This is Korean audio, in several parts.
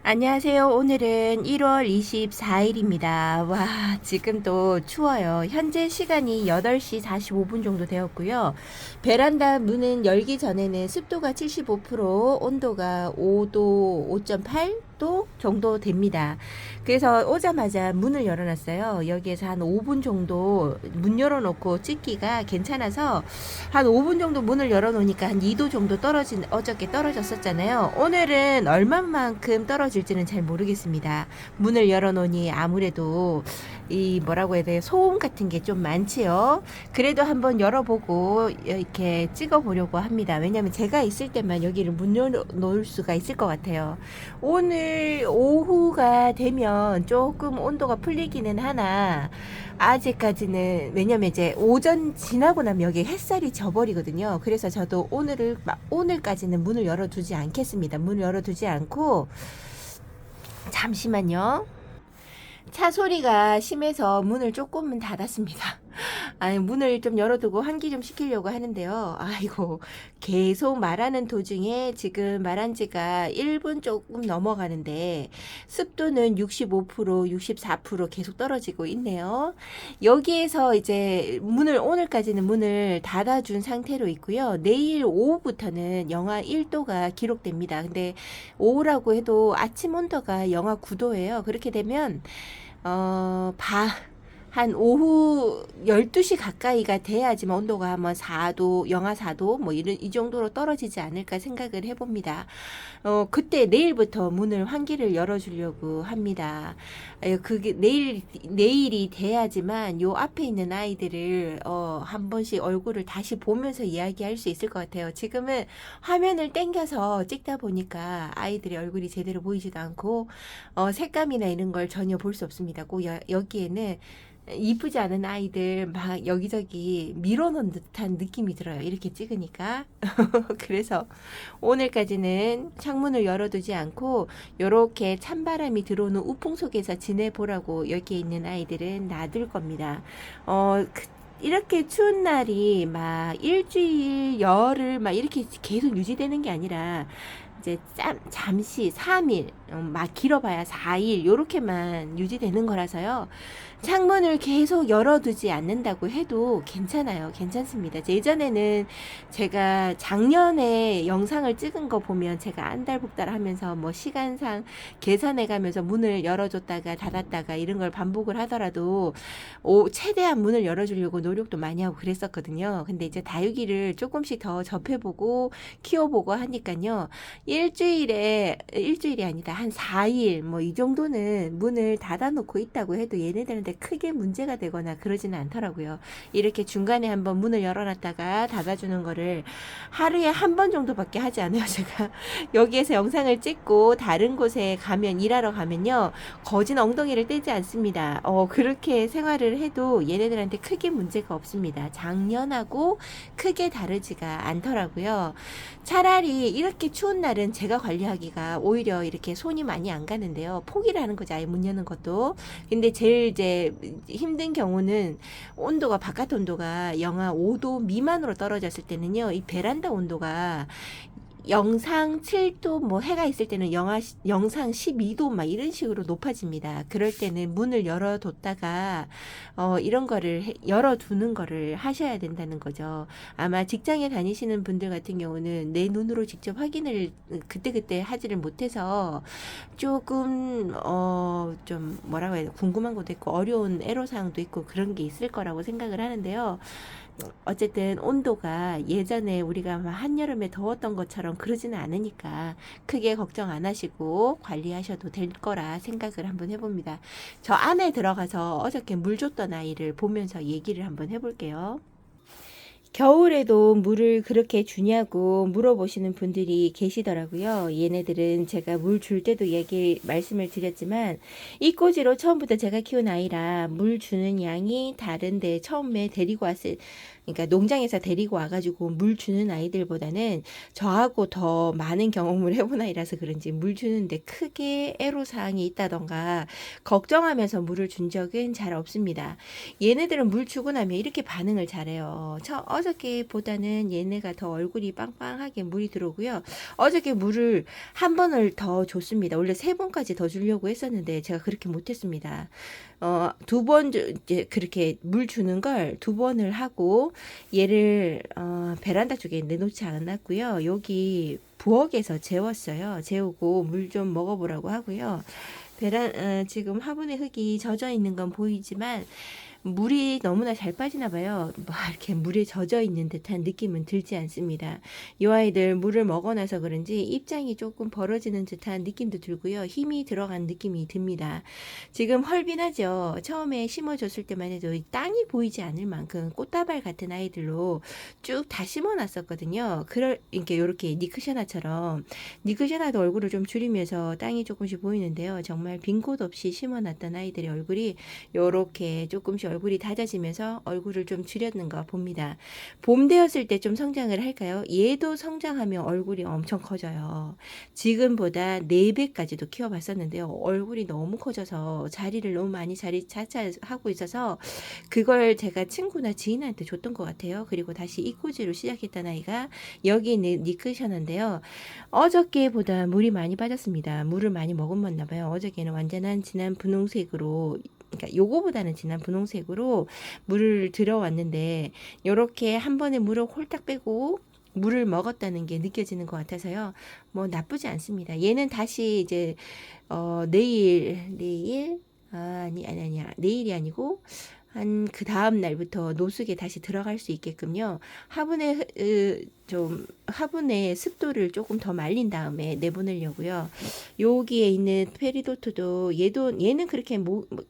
안녕하세요. 오늘은 1월 24일입니다. 와, 지금 또 추워요. 현재 시간이 8시 45분 정도 되었고요. 베란다 문은 열기 전에는 습도가 75%, 온도가 5도, 5.8도 정도 됩니다. 그래서 오자마자 문을 열어놨어요. 여기에서 한 5분 정도 문 열어놓고 찍기가 괜찮아서 한 5분 정도 문을 열어놓으니까 한 2도 정도 어저께 떨어졌었잖아요. 오늘은 얼마만큼 떨어질지는 잘 모르겠습니다. 문을 열어놓으니 아무래도 이 뭐라고 해야 돼, 소음 같은 게 좀 많지요. 그래도 한번 열어보고 이렇게 찍어보려고 합니다. 왜냐면 제가 있을 때만 여기를 문 열어놓을 수가 있을 것 같아요. 오늘 오후가 되면 조금 온도가 풀리기는 하나 아직까지는, 왜냐면 이제 오전 지나고 나면 여기 햇살이 져버리거든요. 그래서 저도 오늘까지는 문을 열어두지 않겠습니다. 문을 열어두지 않고, 잠시만요. 차 소리가 심해서 문을 조금은 닫았습니다. 아니, 문을 좀 열어두고 환기 좀 시키려고 하는데요. 아이고, 계속 말하는 도중에 지금 말한 지가 1분 조금 넘어가는데 습도는 65%, 64% 계속 떨어지고 있네요. 여기에서 이제 오늘까지는 문을 닫아준 상태로 있고요. 내일 오후부터는 영하 1도가 기록됩니다. 근데 오후라고 해도 아침 온도가 영하 9도예요. 그렇게 되면 한 오후 12시 가까이가 돼야지만 온도가 한번 4도, 영하 4도, 이 정도로 떨어지지 않을까 생각을 해봅니다. 그때 내일부터 문을 환기를 열어주려고 합니다. 그게 내일이 돼야지만 요 앞에 있는 아이들을, 한 번씩 얼굴을 다시 보면서 이야기할 수 있을 것 같아요. 지금은 화면을 당겨서 찍다 보니까 아이들의 얼굴이 제대로 보이지도 않고, 색감이나 이런 걸 전혀 볼 수 없습니다. 꼭 여기에는 이쁘지 않은 아이들 막 여기저기 밀어넣은 듯한 느낌이 들어요. 이렇게 찍으니까. 그래서 오늘까지는 창문을 열어두지 않고 이렇게 찬바람이 들어오는 우풍 속에서 지내보라고 여기에 있는 아이들은 놔둘 겁니다. 이렇게 추운 날이 막 일주일, 열흘 막 이렇게 계속 유지되는 게 아니라 이제 잠시 3일, 막 길어봐야 4일 요렇게만 유지되는 거라서요. 창문을 계속 열어두지 않는다고 해도 괜찮아요. 괜찮습니다. 예전에는 제가 작년에 영상을 찍은 거 보면 제가 안달복달 하면서 시간상 계산해 가면서 문을 열어줬다가 닫았다가 이런 걸 반복을 하더라도 최대한 문을 열어주려고 노력도 많이 하고 그랬었거든요. 근데 이제 다육이를 조금씩 더 접해보고 키워보고 하니까요. 일주일이 아니다. 한 4일, 이 정도는 문을 닫아놓고 있다고 해도 얘네들한테 크게 문제가 되거나 그러지는 않더라고요. 이렇게 중간에 한번 문을 열어놨다가 닫아주는 거를 하루에 한 번 정도밖에 하지 않아요. 제가 여기에서 영상을 찍고 다른 곳에 일하러 가면요. 거진 엉덩이를 떼지 않습니다. 그렇게 생활을 해도 얘네들한테 크게 문제가 없습니다. 작년하고 크게 다르지가 않더라고요. 차라리 이렇게 추운 날은 제가 관리하기가 오히려 이렇게 손이 많이 안 가는데요. 포기를 하는 거죠. 아예 문 여는 것도. 근데 제일 이제 힘든 경우는 바깥 온도가 영하 5도 미만으로 떨어졌을 때는요. 이 베란다 온도가 영상 7도, 해가 있을 때는 영상 12도 막 이런 식으로 높아집니다. 그럴 때는 문을 열어뒀다가 이런 거를 열어두는 거를 하셔야 된다는 거죠. 아마 직장에 다니시는 분들 같은 경우는 내 눈으로 직접 확인을 그때그때 하지를 못해서 조금 좀 뭐라고 해야 돼, 궁금한 것도 있고 어려운 애로사항도 있고 그런 게 있을 거라고 생각을 하는데요. 어쨌든 온도가 예전에 우리가 한여름에 더웠던 것처럼 그러지는 않으니까 크게 걱정 안 하시고 관리하셔도 될 거라 생각을 한번 해봅니다. 저 안에 들어가서 어저께 물 줬던 아이를 보면서 얘기를 한번 해볼게요. 겨울에도 물을 그렇게 주냐고 물어보시는 분들이 계시더라고요. 얘네들은 제가 물 줄 때도 말씀을 드렸지만 이꼬지로 처음부터 제가 키운 아이라 물 주는 양이 다른데 처음에 데리고 왔을 그러니까 농장에서 데리고 와가지고 물 주는 아이들보다는 저하고 더 많은 경험을 해본 아이라서 그런지 물 주는데 크게 애로사항이 있다던가 걱정하면서 물을 준 적은 잘 없습니다. 얘네들은 물 주고 나면 이렇게 반응을 잘해요. 어저께보다는 얘네가 더 얼굴이 빵빵하게 물이 들어오고요. 어저께 물을 한 번을 더 줬습니다. 원래 세 번까지 더 주려고 했었는데 제가 그렇게 못했습니다. 두 번 이제 그렇게 물 주는 걸 두 번을 하고 얘를 베란다 쪽에 내놓지 않았고요. 여기 부엌에서 재웠어요. 재우고 물 좀 먹어보라고 하고요. 지금 화분에 흙이 젖어 있는 건 보이지만 물이 너무나 잘 빠지나 봐요. 뭐 이렇게 물에 젖어 있는 듯한 느낌은 들지 않습니다. 이 아이들 물을 먹어놔서 그런지 입장이 조금 벌어지는 듯한 느낌도 들고요. 힘이 들어간 느낌이 듭니다. 지금 헐빈하죠. 처음에 심어줬을 때만 해도 땅이 보이지 않을 만큼 꽃다발 같은 아이들로 쭉 다 심어놨었거든요. 이렇게 니크샤나처럼 니크샤나도 얼굴을 좀 줄이면서 땅이 조금씩 보이는데요. 정말 빈 곳 없이 심어놨던 아이들의 얼굴이 요렇게 조금씩 얼굴이 다져지면서 얼굴을 좀 줄였는가 봅니다. 봄 되었을 때 좀 성장을 할까요? 얘도 성장하면 얼굴이 엄청 커져요. 지금보다 4배까지도 키워봤었는데요. 얼굴이 너무 커져서 자리를 너무 많이 차지하고 있어서 그걸 제가 친구나 지인한테 줬던 것 같아요. 그리고 다시 이꼬지로 시작했던 아이가 여기 있는 니크셔너인데요. 어저께보다 물이 많이 빠졌습니다. 물을 많이 머금었나 봐요. 어저께는 완전한 진한 분홍색으로, 그러니까 요거보다는 진한 분홍색으로 물을 들어왔는데 요렇게 한 번에 물을 홀딱 빼고 물을 먹었다는 게 느껴지는 것 같아서요. 뭐 나쁘지 않습니다. 얘는 다시 이제 내일 아니야. 내일이 아니고 한 그 다음 날부터 노숙에 다시 들어갈 수 있게끔요. 화분의 습도를 조금 더 말린 다음에 내보내려고요. 여기에 있는 페리도트도 얘는 그렇게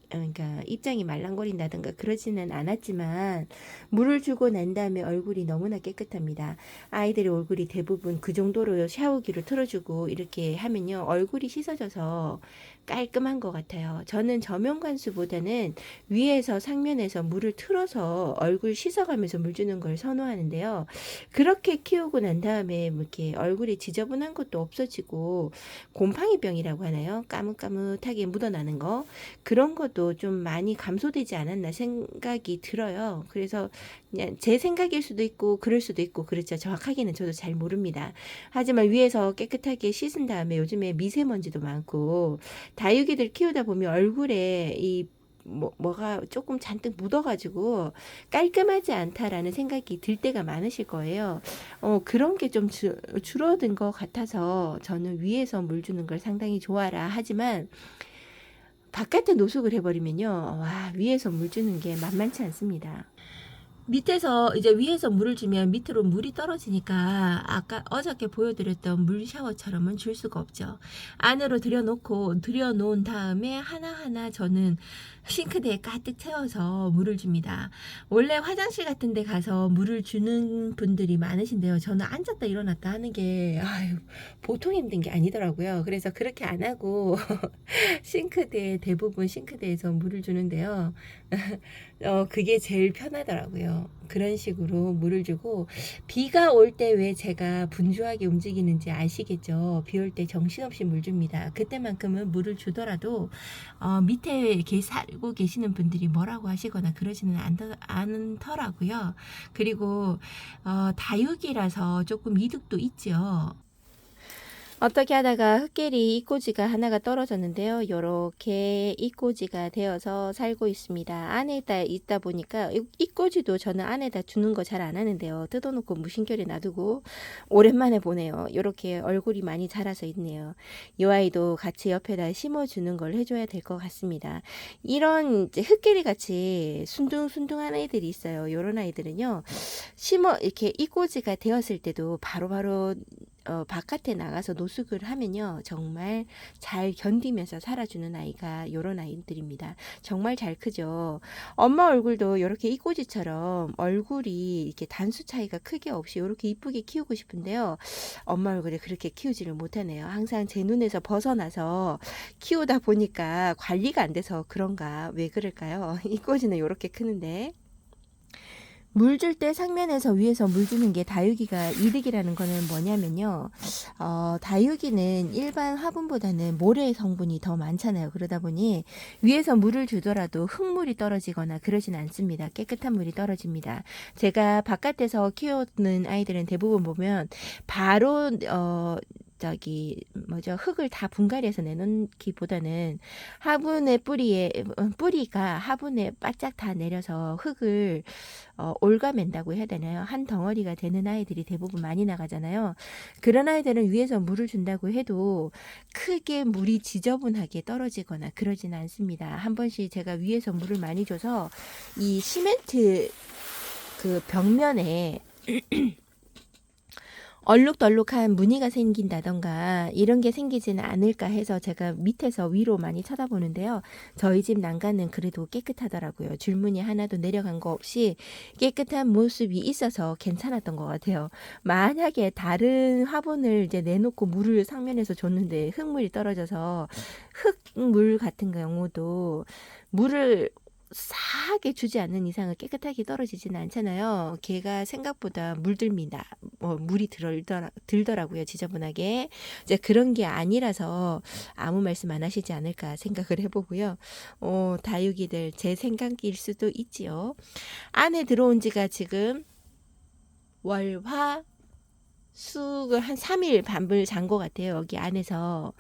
그러니까 입장이 말랑거린다든가 그러지는 않았지만 물을 주고 난 다음에 얼굴이 너무나 깨끗합니다. 아이들의 얼굴이 대부분 그 정도로 샤워기를 틀어주고 이렇게 하면요. 얼굴이 씻어져서 깔끔한 것 같아요. 저는 저면관수보다는 위에서 상면에서 물을 틀어서 얼굴 씻어가면서 물 주는 걸 선호하는데요. 그렇게 키우고 난 다음에 뭐 이렇게 얼굴이 지저분한 것도 없어지고 곰팡이병이라고 하나요? 까뭇까뭇하게 묻어나는 거 그런 것도 좀 많이 감소되지 않았나 생각이 들어요. 그래서 그냥 제 생각일 수도 있고 그럴 수도 있고 그렇죠. 정확하게는 저도 잘 모릅니다. 하지만 위에서 깨끗하게 씻은 다음에 요즘에 미세먼지도 많고 다육이들 키우다 보면 얼굴에 뭐가 조금 잔뜩 묻어가지고 깔끔하지 않다라는 생각이 들 때가 많으실 거예요. 그런 게 좀 줄어든 것 같아서 저는 위에서 물 주는 걸 상당히 좋아라 하지만 바깥에 노숙을 해버리면요. 와, 위에서 물 주는 게 만만치 않습니다. 이제 위에서 물을 주면 밑으로 물이 떨어지니까 아까 어저께 보여드렸던 물 샤워처럼은 줄 수가 없죠. 안으로 들여놓은 다음에 하나하나 저는 싱크대에 가득 채워서 물을 줍니다. 원래 화장실 같은 데 가서 물을 주는 분들이 많으신데요. 저는 앉았다 일어났다 하는 게 보통 힘든 게 아니더라고요. 그래서 그렇게 안 하고 대부분 싱크대에서 물을 주는데요. 그게 제일 편하더라고요. 그런 식으로 물을 주고, 비가 올 때 왜 제가 분주하게 움직이는지 아시겠죠? 비 올 때 정신없이 물 줍니다. 그때만큼은 물을 주더라도, 밑에 살고 계시는 분들이 뭐라고 하시거나 그러지는 않더라고요. 그리고, 다육이라서 조금 이득도 있죠. 어떻게 하다가 흙길이 이꼬지가 하나가 떨어졌는데요. 요렇게 이꼬지가 되어서 살고 있습니다. 안에다 있다 보니까 이꼬지도 저는 안에다 주는 거 잘 안 하는데요. 뜯어놓고 무심결에 놔두고 오랜만에 보네요. 요렇게 얼굴이 많이 자라서 있네요. 이 아이도 같이 옆에다 심어주는 걸 해줘야 될 것 같습니다. 이런 이제 흙길이 같이 순둥순둥한 아이들이 있어요. 요런 아이들은요. 이렇게 이꼬지가 되었을 때도 바로바로 바깥에 나가서 노숙을 하면요. 정말 잘 견디면서 살아주는 아이가 요런 아이들입니다. 정말 잘 크죠. 엄마 얼굴도 이렇게 이꼬지처럼 얼굴이 이렇게 단수 차이가 크게 없이 이렇게 이쁘게 키우고 싶은데요. 엄마 얼굴에 그렇게 키우지를 못하네요. 항상 제 눈에서 벗어나서 키우다 보니까 관리가 안 돼서 그런가 왜 그럴까요? 이꼬지는 이렇게 크는데 물 줄 때 상면에서 위에서 물 주는 게 다육이가 이득이라는 거는 뭐냐면요. 다육이는 일반 화분보다는 모래 성분이 더 많잖아요. 그러다 보니 위에서 물을 주더라도 흙물이 떨어지거나 그러진 않습니다. 깨끗한 물이 떨어집니다. 제가 바깥에서 키우는 아이들은 대부분 보면 바로 저기 뭐죠, 흙을 다 분갈이해서 내놓기보다는 화분의 뿌리가 화분에 바짝 다 내려서 흙을 올가맨다고 해야 되나요? 한 덩어리가 되는 아이들이 대부분 많이 나가잖아요. 그런 아이들은 위에서 물을 준다고 해도 크게 물이 지저분하게 떨어지거나 그러진 않습니다. 한 번씩 제가 위에서 물을 많이 줘서 이 시멘트 그 벽면에 얼룩덜룩한 무늬가 생긴다던가 이런 게 생기지는 않을까 해서 제가 밑에서 위로 많이 쳐다보는데요. 저희 집 난간은 그래도 깨끗하더라고요. 줄무늬 하나도 내려간 거 없이 깨끗한 모습이 있어서 괜찮았던 것 같아요. 만약에 다른 화분을 이제 내놓고 물을 상면에서 줬는데 흙물이 떨어져서 흙물 같은 경우도 물을 싸게 주지 않는 이상은 깨끗하게 떨어지지는 않잖아요. 걔가 생각보다 물듭니다. 물이 들더라고요. 지저분하게. 이제 그런 게 아니라서 아무 말씀 안 하시지 않을까 생각을 해보고요. 다육이들 제 생각일 수도 있지요. 안에 들어온 지가 지금 월, 화, 수를 한 3일 밤을 잔 것 같아요. 여기 안에서.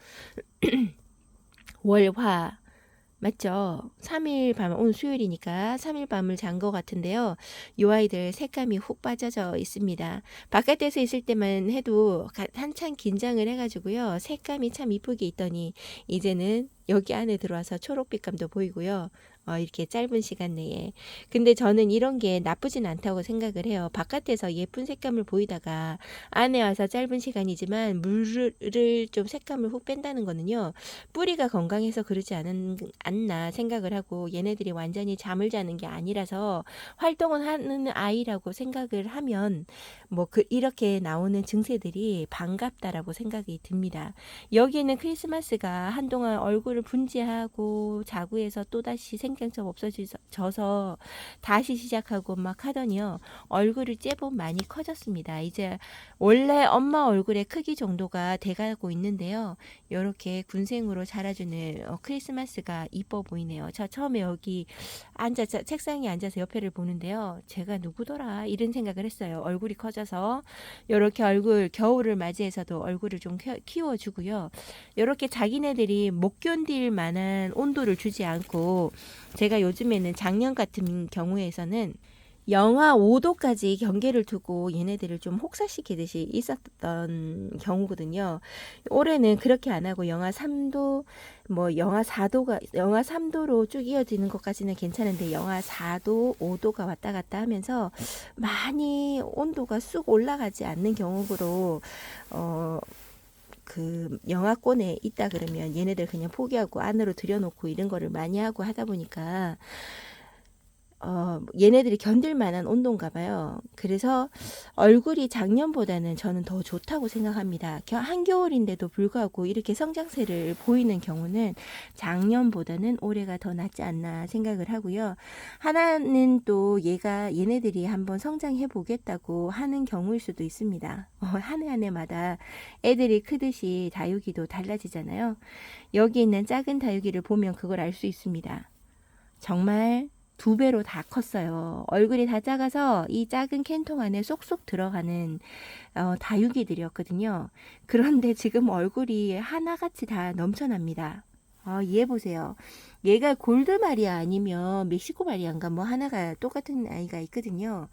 월, 화, 맞죠? 3일 밤, 오늘 수요일이니까 3일 밤을 잔 것 같은데요. 이 아이들 색감이 훅 빠져져 있습니다. 바깥에서 있을 때만 해도 한참 긴장을 해가지고요. 색감이 참 이쁘게 있더니 이제는 여기 안에 들어와서 초록빛감도 보이고요. 이렇게 짧은 시간 내에. 근데 저는 이런 게 나쁘진 않다고 생각을 해요. 바깥에서 예쁜 색감을 보이다가 안에 와서 짧은 시간이지만 물을 좀 색감을 훅 뺀다는 거는요. 뿌리가 건강해서 그러지 않나 생각을 하고 얘네들이 완전히 잠을 자는 게 아니라서 활동을 하는 아이라고 생각을 하면 이렇게 나오는 증세들이 반갑다라고 생각이 듭니다. 여기는 크리스마스가 한동안 얼굴을 분지하고 자구에서 또다시 생장점 없어져서 다시 시작하고 막 하더니요. 얼굴이 제법 많이 커졌습니다. 이제 원래 엄마 얼굴의 크기 정도가 돼가고 있는데요. 이렇게 군생으로 자라주는 크리스마스가 이뻐 보이네요. 저 처음에 여기 책상에 앉아서 옆에를 보는데요. 제가 누구더라 이런 생각을 했어요. 얼굴이 커져서 이렇게 겨울을 맞이해서도 얼굴을 좀 키워주고요. 이렇게 자기네들이 못 견딜 만한 온도를 주지 않고 제가 요즘에는 작년 같은 경우에서는 영하 5도까지 경계를 두고 얘네들을 좀 혹사시키듯이 있었던 경우거든요. 올해는 그렇게 안 하고 영하 3도, 영하 3도로 쭉 이어지는 것까지는 괜찮은데 영하 4도, 5도가 왔다 갔다 하면서 많이 온도가 쑥 올라가지 않는 경우로 그 영하권에 있다 그러면 얘네들 그냥 포기하고 안으로 들여놓고 이런 거를 많이 하고 하다 보니까 얘네들이 견딜 만한 온도인가 봐요. 그래서 얼굴이 작년보다는 저는 더 좋다고 생각합니다. 한겨울인데도 불구하고 이렇게 성장세를 보이는 경우는 작년보다는 올해가 더 낫지 않나 생각을 하고요. 하나는 또 얘네들이 한번 성장해 보겠다고 하는 경우일 수도 있습니다. 한 해 한 해마다 애들이 크듯이 다육이도 달라지잖아요. 여기 있는 작은 다육이를 보면 그걸 알 수 있습니다. 정말 2배로 다 컸어요. 얼굴이 다 작아서 이 작은 캔통 안에 쏙쏙 들어가는 다육이들이었거든요. 그런데 지금 얼굴이 하나같이 다 넘쳐납니다. 얘 보세요. 얘가 골드마리아 아니면 멕시코마리아인가 하나가 똑같은 아이가 있거든요.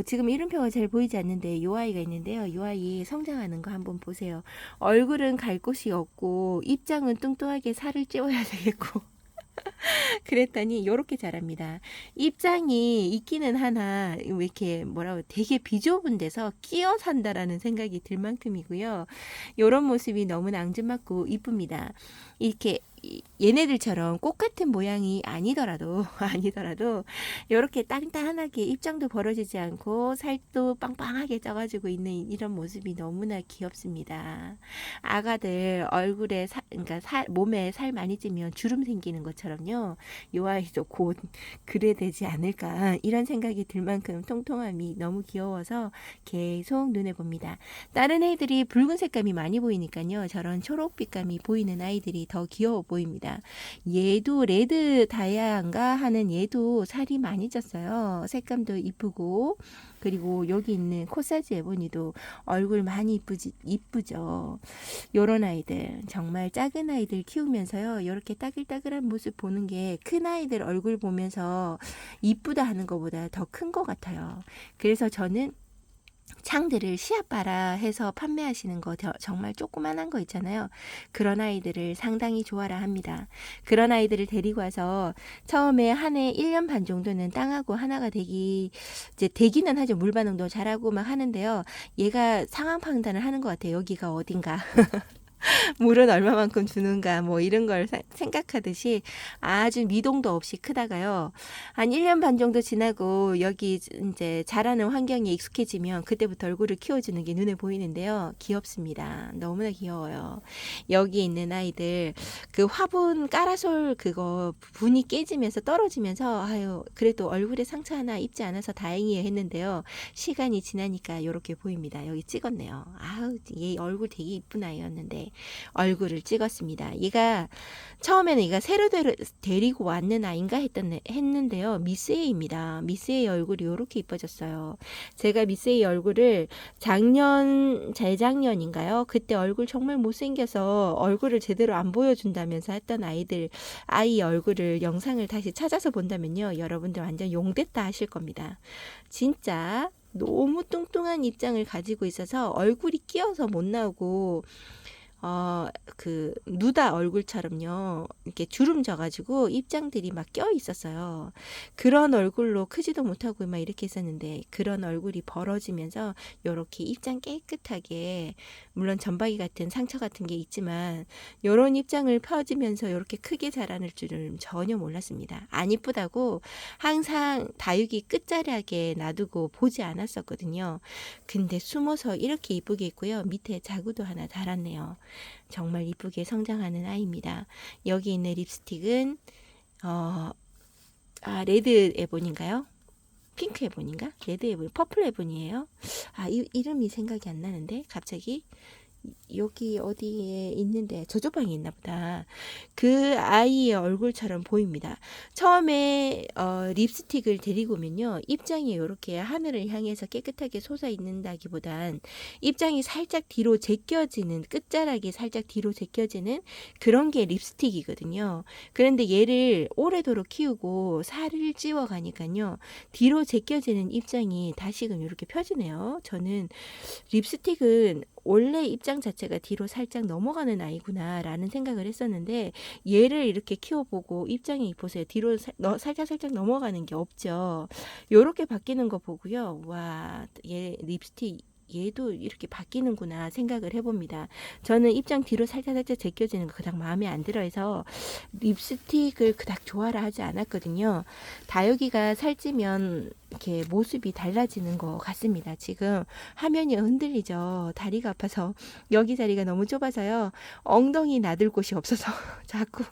지금 이름표가 잘 보이지 않는데 이 아이가 있는데요. 이 아이 성장하는 거 한번 보세요. 얼굴은 갈 곳이 없고 입장은 뚱뚱하게 살을 찌워야 되겠고 그랬더니 이렇게 자랍니다. 입장이 있기는 하나 왜 이렇게 되게 비좁은 데서 끼어 산다라는 생각이 들 만큼이고요. 이런 모습이 너무 앙증맞고 이쁩니다. 이렇게 얘네들처럼 꽃 같은 모양이 아니더라도 이렇게 단단하게 입장도 벌어지지 않고 살도 빵빵하게 쪄가지고 있는 이런 모습이 너무나 귀엽습니다. 아가들 얼굴에 그러니까 몸에 살 많이 찌면 주름 생기는 것처럼요. 요 아이도 곧 그래 되지 않을까 이런 생각이 들 만큼 통통함이 너무 귀여워서 계속 눈에 봅니다. 다른 애들이 붉은 색감이 많이 보이니까요. 저런 초록빛감이 보이는 아이들이 더 귀여워 보입니다. 얘도 레드 다이아인가 하는 얘도 살이 많이 쪘어요. 색감도 이쁘고 그리고 여기 있는 코사지 에보니도 얼굴 많이 이쁘죠. 요런 아이들 정말 작은 아이들 키우면서요. 이렇게 따글따글한 모습 보는 게 큰 아이들 얼굴 보면서 이쁘다 하는 것보다 더 큰 것 같아요. 그래서 저는 창들을 시아빠라 해서 판매하시는 거 정말 조그만한 거 있잖아요. 그런 아이들을 상당히 좋아라 합니다. 그런 아이들을 데리고 와서 처음에 한 해 1년 반 정도는 땅하고 하나가 이제 되기는 하죠. 물 반응도 잘하고 막 하는데요. 얘가 상황 판단을 하는 것 같아요. 여기가 어딘가. 물은 얼마만큼 주는가 뭐 이런 걸 생각하듯이 아주 미동도 없이 크다가요. 한 1년 반 정도 지나고 여기 이제 자라는 환경에 익숙해지면 그때부터 얼굴을 키워주는 게 눈에 보이는데요. 귀엽습니다. 너무나 귀여워요. 여기 있는 아이들 그 화분 까라솔 그거 분이 깨지면서 떨어지면서 아유 그래도 얼굴에 상처 하나 입지 않아서 다행이에요 했는데요. 시간이 지나니까 이렇게 보입니다. 여기 찍었네요. 아우 얘 얼굴 되게 이쁜 아이였는데 얼굴을 찍었습니다. 얘가 처음에는 얘가 새로 데리고 왔는 아인가 했는데요. 미스 A입니다. 미스 A 얼굴이 이렇게 이뻐졌어요. 제가 미스 A 얼굴을 재작년인가요? 그때 얼굴 정말 못생겨서 얼굴을 제대로 안 보여준다면서 했던 아이 얼굴을 영상을 다시 찾아서 본다면요. 여러분들 완전 용됐다 하실 겁니다. 진짜 너무 뚱뚱한 입장을 가지고 있어서 얼굴이 끼어서 못 나오고 누다 얼굴처럼요. 이렇게 주름 져가지고 입장들이 막 껴 있었어요. 그런 얼굴로 크지도 못하고 막 이렇게 했었는데 그런 얼굴이 벌어지면서 이렇게 입장 깨끗하게 물론 점박이 같은 상처 같은 게 있지만 이런 입장을 펴지면서 이렇게 크게 자라날 줄은 전혀 몰랐습니다. 안 이쁘다고 항상 다육이 끝자락에 놔두고 보지 않았었거든요. 근데 숨어서 이렇게 이쁘게 있고요. 밑에 자구도 하나 달았네요. 정말 이쁘게 성장하는 아이입니다. 여기 있는 립스틱은 레드 에본인가요? 핑크 에본인가? 레드 에본, 퍼플 에본이에요. 이름이 생각이 안 나는데 갑자기 여기 어디에 있는데 저쪽 방에 있나 보다. 그 아이의 얼굴처럼 보입니다. 처음에 립스틱을 데리고 오면요. 입장이 이렇게 하늘을 향해서 깨끗하게 솟아 있는다기보단 입장이 살짝 뒤로 제껴지는 끝자락이 살짝 뒤로 제껴지는 그런 게 립스틱이거든요. 그런데 얘를 오래도록 키우고 살을 찌워 가니까요. 뒤로 제껴지는 입장이 다시금 이렇게 펴지네요. 저는 립스틱은 원래 입장 자체가 뒤로 살짝 넘어가는 아이구나 라는 생각을 했었는데 얘를 이렇게 키워보고 입장이 보세요. 뒤로 살짝 넘어가는 게 없죠. 요렇게 바뀌는 거 보고요. 와, 얘 립스틱 얘도 이렇게 바뀌는구나 생각을 해봅니다. 저는 입장 뒤로 살짝 제껴지는 거 그닥 마음에 안 들어해서 립스틱을 그닥 좋아라 하지 않았거든요. 다육이가 살찌면 이렇게 모습이 달라지는 것 같습니다. 지금 화면이 흔들리죠. 다리가 아파서 여기 자리가 너무 좁아서요. 엉덩이 놔둘 곳이 없어서 자꾸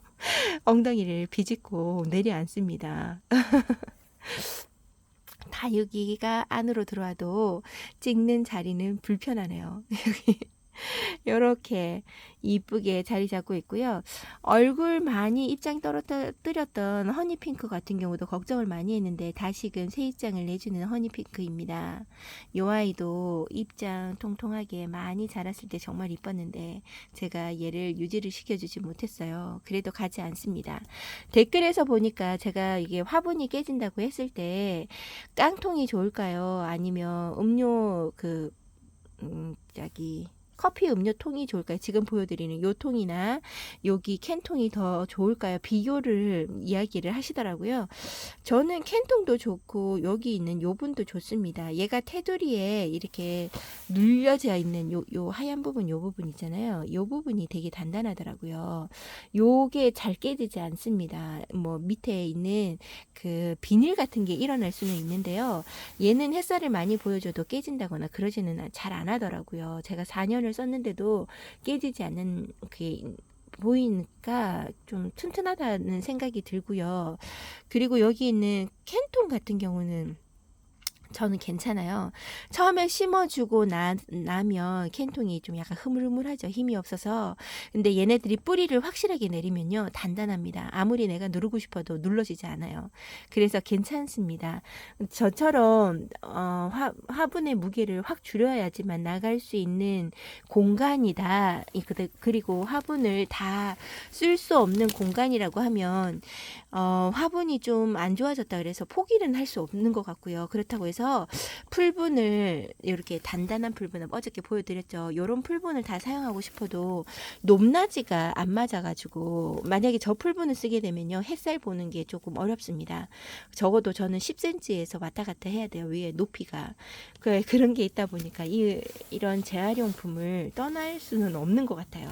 엉덩이를 비집고 내려앉습니다. 다육이가 안으로 들어와도 찍는 자리는 불편하네요. 이렇게 이쁘게 자리 잡고 있고요. 얼굴 많이 입장 떨어뜨렸던 허니핑크 같은 경우도 걱정을 많이 했는데 다시금 새 입장을 내주는 허니핑크입니다. 이 아이도 입장 통통하게 많이 자랐을 때 정말 이뻤는데 제가 얘를 유지를 시켜주지 못했어요. 그래도 가지 않습니다. 댓글에서 보니까 제가 이게 화분이 깨진다고 했을 때 깡통이 좋을까요? 아니면 음료 커피 음료 통이 좋을까요? 지금 보여드리는 요 통이나 여기 캔통이 더 좋을까요? 비교를 이야기를 하시더라고요. 저는 캔통도 좋고 여기 있는 요 분도 좋습니다. 얘가 테두리에 이렇게 눌려져 있는 요 하얀 부분, 요 부분 있잖아요. 요 부분이 되게 단단하더라고요. 요게 잘 깨지지 않습니다. 뭐 밑에 있는 그 비닐 같은 게 일어날 수는 있는데요. 얘는 햇살을 많이 보여줘도 깨진다거나 그러지는 잘 안 하더라고요. 제가 4년을 썼는데도 깨지지 않는 그 보이니까 좀 튼튼하다는 생각이 들고요. 그리고 여기 있는 캔통 같은 경우는 저는 괜찮아요. 처음에 심어주고 나면 캔통이 좀 약간 흐물흐물하죠. 힘이 없어서. 근데 얘네들이 뿌리를 확실하게 내리면요. 단단합니다. 아무리 내가 누르고 싶어도 눌러지지 않아요. 그래서 괜찮습니다. 저처럼 화분의 무게를 확 줄여야지만 나갈 수 있는 공간이다. 그리고 화분을 다 쓸 수 없는 공간이라고 하면 화분이 좀 안 좋아졌다 그래서 포기는 할 수 없는 것 같고요. 그렇다고 해서 풀분을 이렇게 단단한 풀분을 어저께 보여드렸죠. 이런 풀분을 다 사용하고 싶어도 높낮이가 안 맞아가지고 만약에 저 풀분을 쓰게 되면요. 햇살 보는 게 조금 어렵습니다. 적어도 저는 10cm에서 왔다 갔다 해야 돼요. 위에 높이가. 그런 게 있다 보니까 이런 재활용품을 떠날 수는 없는 것 같아요.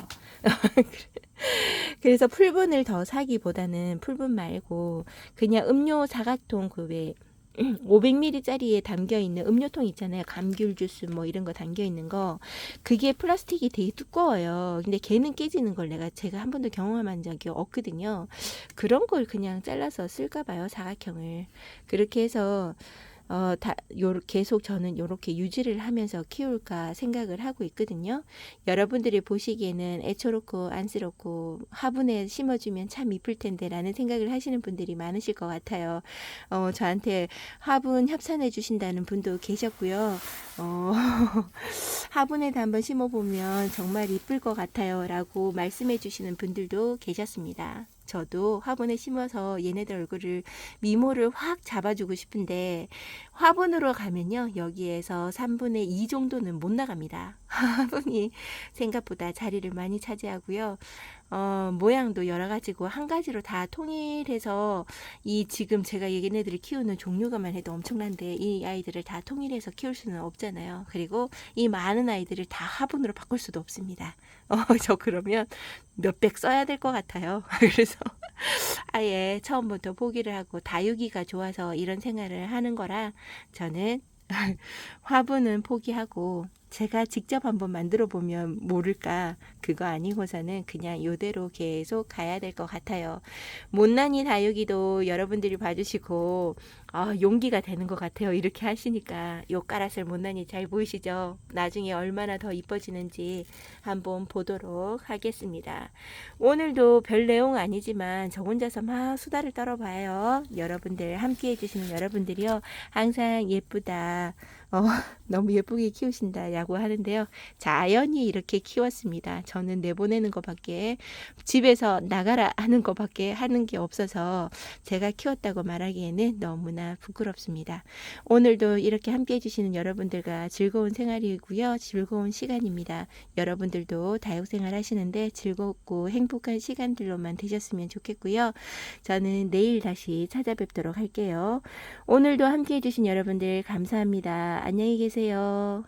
그래서 풀분을 더 사기보다는 풀분 말고 그냥 음료 사각통 그왜 500ml짜리에 담겨 있는 음료통 있잖아요. 감귤 주스 뭐 이런 거 담겨 있는 거. 그게 플라스틱이 되게 두꺼워요. 근데 걔는 깨지는 걸 제가 한 번도 경험한 적이 없거든요. 그런 걸 그냥 잘라서 쓸까 봐요. 사각형을. 그렇게 해서 계속 저는 이렇게 유지를 하면서 키울까 생각을 하고 있거든요. 여러분들이 보시기에는 애초롭고 안쓰럽고 화분에 심어주면 참 이쁠 텐데 라는 생각을 하시는 분들이 많으실 것 같아요. 저한테 화분 협찬해 주신다는 분도 계셨고요. 화분에다 한번 심어보면 정말 이쁠 것 같아요 라고 말씀해 주시는 분들도 계셨습니다. 저도 화분에 심어서 얘네들 얼굴을 미모를 확 잡아주고 싶은데 화분으로 가면요 여기에서 3분의 2 정도는 못 나갑니다. 화분이 생각보다 자리를 많이 차지하고요. 모양도 여러 가지고 한 가지로 다 통일해서 지금 제가 얘네들을 키우는 종류가만 해도 엄청난데 이 아이들을 다 통일해서 키울 수는 없잖아요. 그리고 이 많은 아이들을 다 화분으로 바꿀 수도 없습니다. 저 그러면 몇백 써야 될 것 같아요. 그래서 아예 처음부터 포기를 하고 다육이가 좋아서 이런 생활을 하는 거라 저는 화분은 포기하고 제가 직접 한번 만들어 보면 모를까 그거 아니고서는 그냥 이대로 계속 가야 될 것 같아요. 못난이 다육이도 여러분들이 봐주시고 용기가 되는 것 같아요. 이렇게 하시니까 요 까라슬 못난이 잘 보이시죠? 나중에 얼마나 더 이뻐지는지 한번 보도록 하겠습니다. 오늘도 별 내용 아니지만 저 혼자서 막 수다를 떨어봐요. 여러분들 함께 해주시는 여러분들이요 항상 예쁘다 너무 예쁘게 키우신다라고 하는데요. 자연히 이렇게 키웠습니다. 저는 내보내는 것밖에 집에서 나가라 하는 것밖에 하는 게 없어서 제가 키웠다고 말하기에는 너무나 부끄럽습니다. 오늘도 이렇게 함께 해주시는 여러분들과 즐거운 생활이고요. 즐거운 시간입니다. 여러분들도 다육생활 하시는데 즐겁고 행복한 시간들로만 되셨으면 좋겠고요. 저는 내일 다시 찾아뵙도록 할게요. 오늘도 함께 해주신 여러분들 감사합니다. 안녕히 계세요.